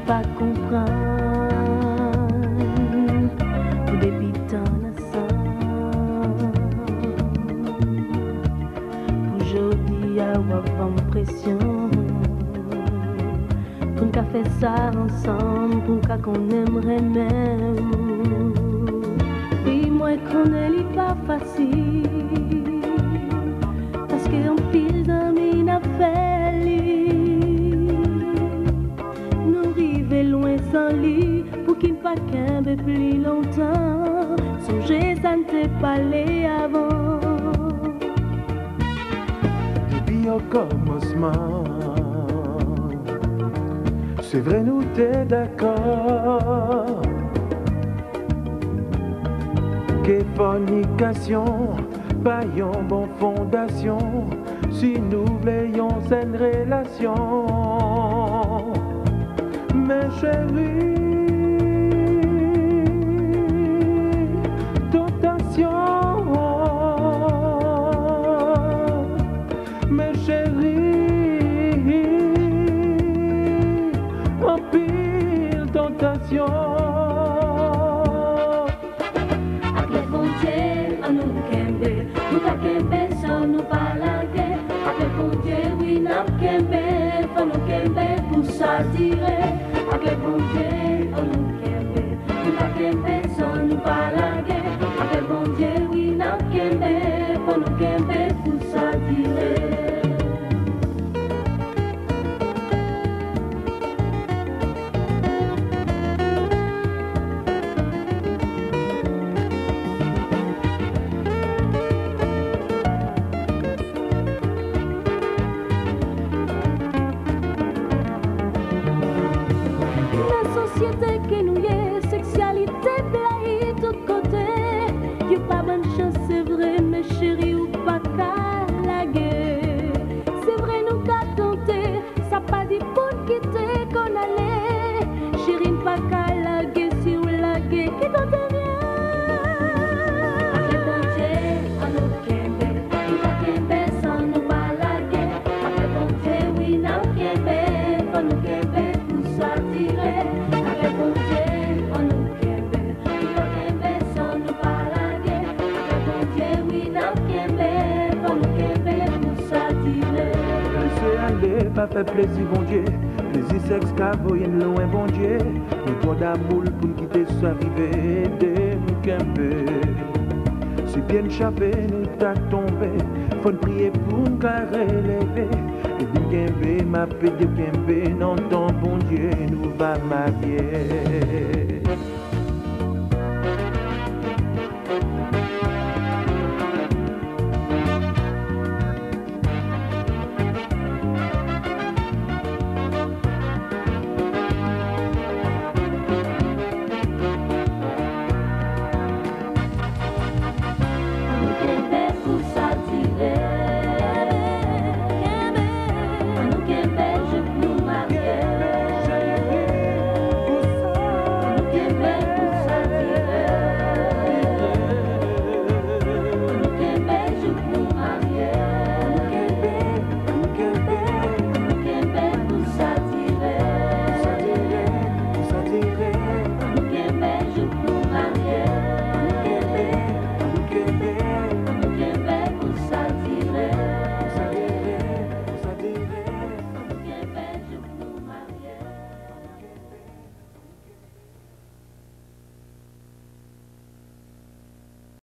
pas comprendre. Pour depuis tant ensemble. Pour aujourd'hui avoir pression. Pour qu'on fait ça ensemble, pour qu'on aimerait même. Oui, moi qu'on n'est pas facile. Parce qu'on pile dans mes affaires. Nous arrivons loin sans lit, pour qu'il ne pas qu'un peu plus longtemps. Songez, ça ne t'est pas allé avant. Depuis au commencement, c'est vrai, nous t'es d'accord. Que fornication, pas une bonne fondation, si nous voulons une relation. Mais chérie, tentation. Mais chérie, en pile tentation. Avec les frontières, on nous kembe, nous pas kembe sans nous pas la guerre. Avec les frontières, oui, nous kembe, faut nous kembe pour s'attirer. Avec les frontières, on nous kembe, nous pas kembe sans nous pas la guerre. Avec les frontières, oui, nous kembe, faut nous kembe pour s'attirer. Société que nous y est, sexualité blaye tout côté. Y'a pas bonne chance, c'est vrai, mes chéris, ou pas qu'à la guerre. C'est vrai, nous qu'à tenter, ça pas dit pour quitter qu'on allait. Chérie, pas qu'à la guerre, si ou la guerre, qui t'en devient. Avec les frontières, on nous kembe, nous pas kembe sans nous pas la guerre. Avec les frontières, oui, nous kembe, faut nous kembe pour s'attirer. Pas fait plaisir, bon Dieu. Plaisir sexe, cavoyer, loin, bon Dieu. Nous trop d'amour pour nous quitter, soit arrivé, de nous camper. Si bien échappé, nous t'a tombé. Faut nous prier pour nous relever. Et bien camper, ma paix de camper, non, ton bon Dieu, nous va marier.